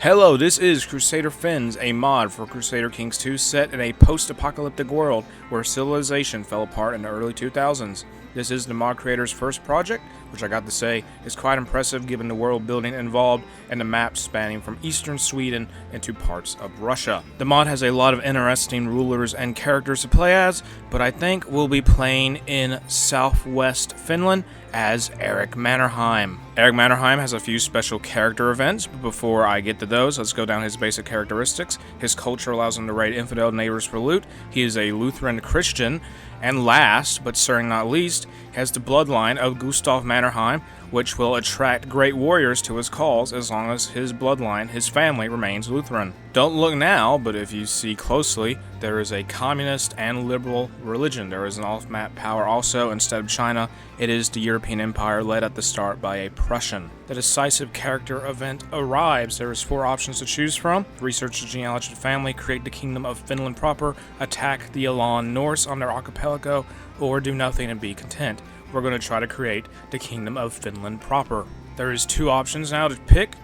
Hello, this is Crusader Finns, a mod for Crusader Kings 2 set in a post-apocalyptic world where civilization fell apart in the early 2000s. This is the mod creator's first project, which I got to say is quite impressive given the world building involved and the map spanning from eastern Sweden into parts of Russia. The mod has a lot of interesting rulers and characters to play as, but I think we'll be playing in southwest Finland as Eric Mannerheim. Eric Mannerheim has a few special character events, but before I get to those, let's go down his basic characteristics. His culture allows him to raid infidel neighbors for loot. He is a Lutheran Christian. And last, but certainly not least, has the bloodline of Gustav Mannerheim, which will attract great warriors to his cause as long as his bloodline, his family, remains Lutheran. Don't look now, but if you see closely, there is a communist and liberal religion. There is an off-map power also. Instead of China, it is the European Empire led at the start by a Prussian. The decisive character event arrives. There is 4 options to choose from: research the genealogy of the family, create the kingdom of Finland proper, attack the Elan Norse on their archipelago, or do nothing and be content. We're going to try to create the kingdom of Finland proper. There is 2 options now to pick: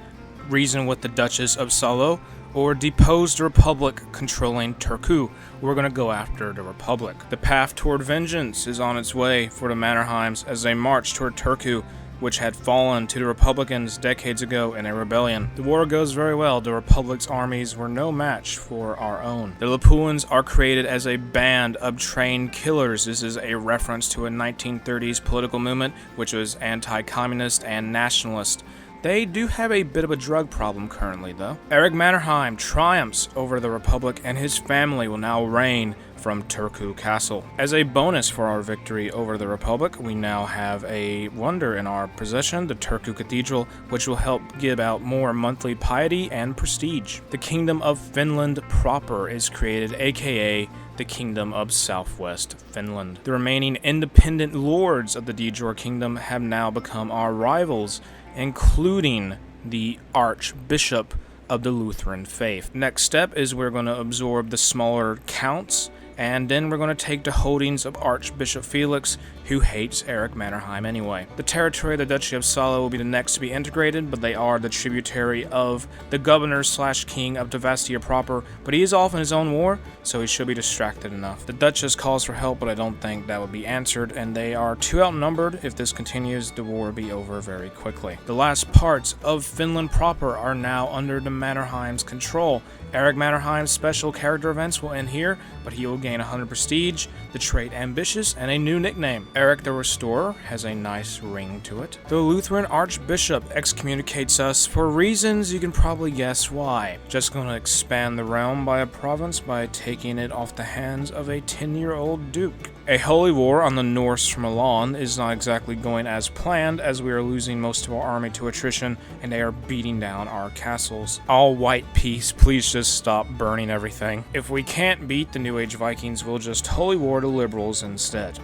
reason with the Duchess of Salo, or depose the Republic controlling Turku. We're going to go after the Republic. The path toward vengeance is on its way for the Mannerheims as they march toward Turku, which had fallen to the Republicans decades ago in a rebellion. The war goes very well. The Republic's armies were no match for our own. The Lapuans are created as a band of trained killers. This is a reference to a 1930s political movement which was anti-communist and nationalist. They do have a bit of a drug problem currently, though. Eric Mannerheim triumphs over the Republic, and his family will now reign from Turku Castle. As a bonus for our victory over the Republic, we now have a wonder in our possession, the Turku Cathedral, which will help give out more monthly piety and prestige. The Kingdom of Finland proper is created, aka the Kingdom of Southwest Finland. The remaining independent lords of the Dijor Kingdom have now become our rivals, including the Archbishop of the Lutheran faith. Next step is we're going to absorb the smaller counts, and then we're going to take the holdings of Archbishop Felix, who hates Eric Mannerheim anyway. The territory of the Duchy of Salo will be the next to be integrated, but they are the tributary of the governor/king of Devastia proper, but he is off in his own war, so he should be distracted enough. The Duchess calls for help, but I don't think that would be answered, and they are too outnumbered. If this continues, the war will be over very quickly. The last parts of Finland proper are now under the Mannerheim's control. Eric Mannerheim's special character events will end here, but he will gain 100 prestige, the trait ambitious, and a new nickname. Eric the Restorer has a nice ring to it. The Lutheran Archbishop excommunicates us for reasons you can probably guess why. Just gonna expand the realm by a province by taking it off the hands of a 10-year-old duke. A holy war on the Norse from Elan is not exactly going as planned, as we are losing most of our army to attrition and they are beating down our castles. All white peace, please just stop burning everything. If we can't beat the New Age Vikings, we'll just holy war the liberals instead.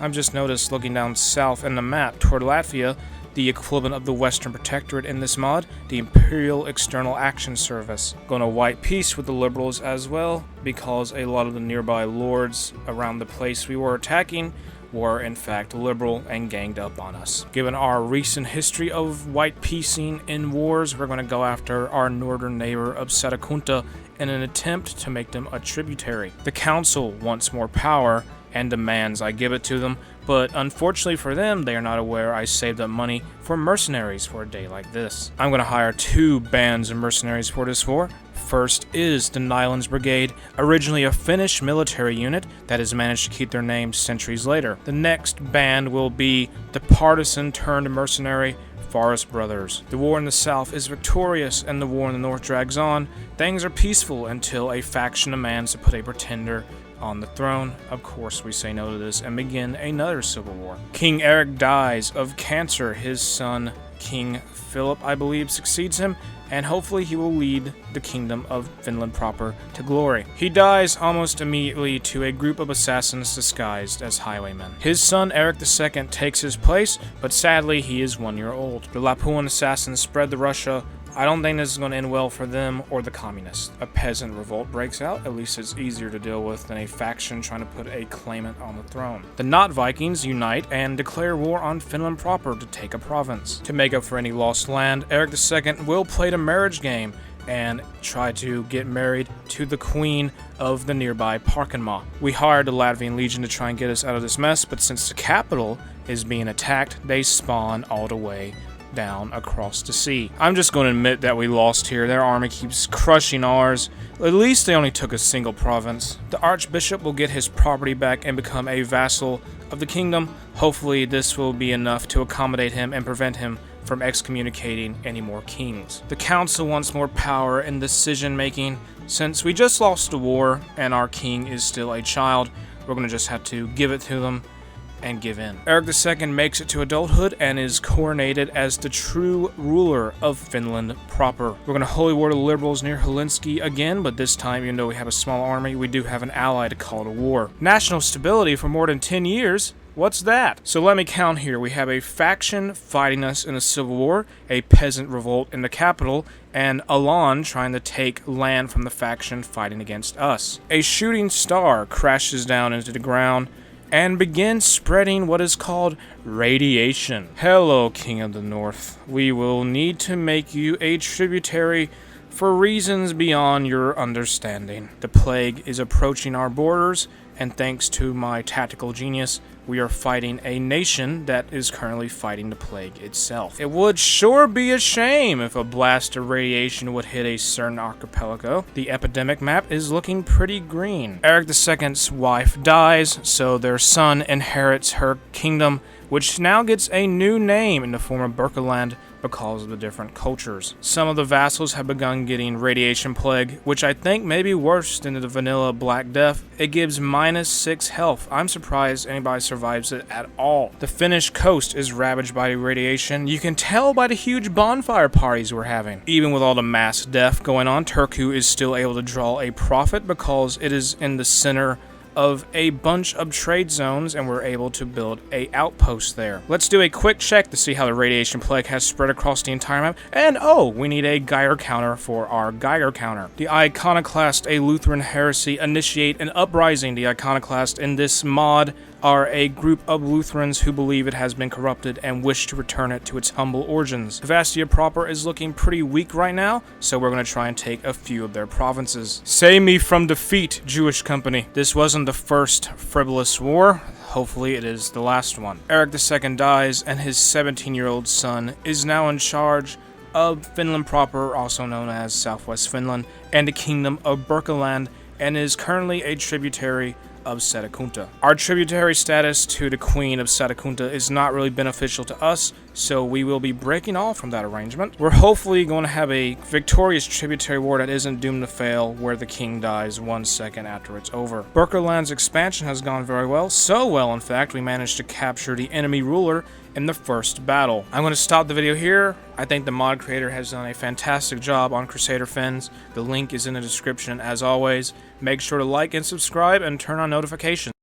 I've just noticed looking down south in the map toward Latvia, the equivalent of the Western Protectorate in this mod, the Imperial External Action Service. Gonna white peace with the liberals as well, because a lot of the nearby lords around the place we were attacking were in fact liberal and ganged up on us. Given our recent history of white peacing in wars, we're gonna go after our northern neighbor of Satakunta in an attempt to make them a tributary. The council wants more power and demands I give it to them, but unfortunately for them, they are not aware I saved up money for mercenaries for a day like this. I'm going to hire 2 bands of mercenaries for this war. First is the Nylands Brigade, originally a Finnish military unit that has managed to keep their name centuries later. The next band will be the partisan-turned-mercenary Forest Brothers. The war in the south is victorious and the war in the north drags on. Things are peaceful until a faction demands to put a pretender on the throne. Of course, we say no to this and begin another civil war. King Eric dies of cancer. His son, King Philip, I believe, succeeds him, and hopefully he will lead the kingdom of Finland proper to glory. He dies almost immediately to a group of assassins disguised as highwaymen. His son, Eric II, takes his place, but sadly he is 1 year old. The Lapuan assassins spread to Russia. I don't think this is going to end well for them or the communists. A peasant revolt breaks out. At least it's easier to deal with than a faction trying to put a claimant on the throne. The not Vikings unite and declare war on Finland proper to take a province. To make up for any lost land, Eric II will play the marriage game and try to get married to the queen of the nearby Parkenma. We hired the Latvian Legion to try and get us out of this mess, but since the capital is being attacked, they spawn all the way down across the sea. I'm just going to admit that we lost here. Their army keeps crushing ours. At least they only took a single province. The Archbishop will get his property back and become a vassal of the kingdom. Hopefully this will be enough to accommodate him and prevent him from excommunicating any more kings. The council wants more power and decision making. Since we just lost the war and our king is still a child, we're going to just have to give it to them and give in. Eric II makes it to adulthood and is coronated as the true ruler of Finland proper. We're going to holy war the liberals near Helsinki again, but this time, even though we have a small army, we do have an ally to call to war. National stability for more than 10 years? What's that? So let me count here. We have a faction fighting us in a civil war, a peasant revolt in the capital, and Alon trying to take land from the faction fighting against us. A shooting star crashes down into the ground and begins spreading what is called radiation. Hello, King of the North. We will need to make you a tributary for reasons beyond your understanding. The plague is approaching our borders, and thanks to my tactical genius, we are fighting a nation that is currently fighting the plague itself. It would sure be a shame if a blast of radiation would hit a certain archipelago. The epidemic map is looking pretty green. Eric II's wife dies, so their son inherits her kingdom, which now gets a new name in the form of Berkeland because of the different cultures. Some of the vassals have begun getting radiation plague, which I think may be worse than the vanilla Black Death. It gives -6 health. I'm surprised anybody survives it at all. The Finnish coast is ravaged by radiation. You can tell by the huge bonfire parties we're having. Even with all the mass death going on, Turku is still able to draw a profit because it is in the center of a bunch of trade zones, and we're able to build a outpost there. Let's do a quick check to see how the radiation plague has spread across the entire map. And oh, we need a Geiger counter for our Geiger counter. The Iconoclast, a Lutheran heresy, initiate an uprising. The Iconoclast in this mod are a group of Lutherans who believe it has been corrupted and wish to return it to its humble origins. Vastia proper is looking pretty weak right now, so we're going to try and take a few of their provinces. Save me from defeat, Jewish company. This wasn't the first frivolous war. Hopefully it is the last one. Eric II dies, and his 17-year-old son is now in charge of Finland proper, also known as Southwest Finland, and the Kingdom of Berkeland, and is currently a tributary of Satakunta. Our tributary status to the Queen of Satakunta is not really beneficial to us, so we will be breaking off from that arrangement. We're hopefully going to have a victorious tributary war that isn't doomed to fail, where the king dies 1 second after it's over. Berkeland's expansion has gone very well, so well in fact we managed to capture the enemy ruler in the first battle. I'm going to stop the video here. I think the mod creator has done a fantastic job on Crusader Finns. The link is in the description as always. Make sure to like and subscribe and turn on notifications.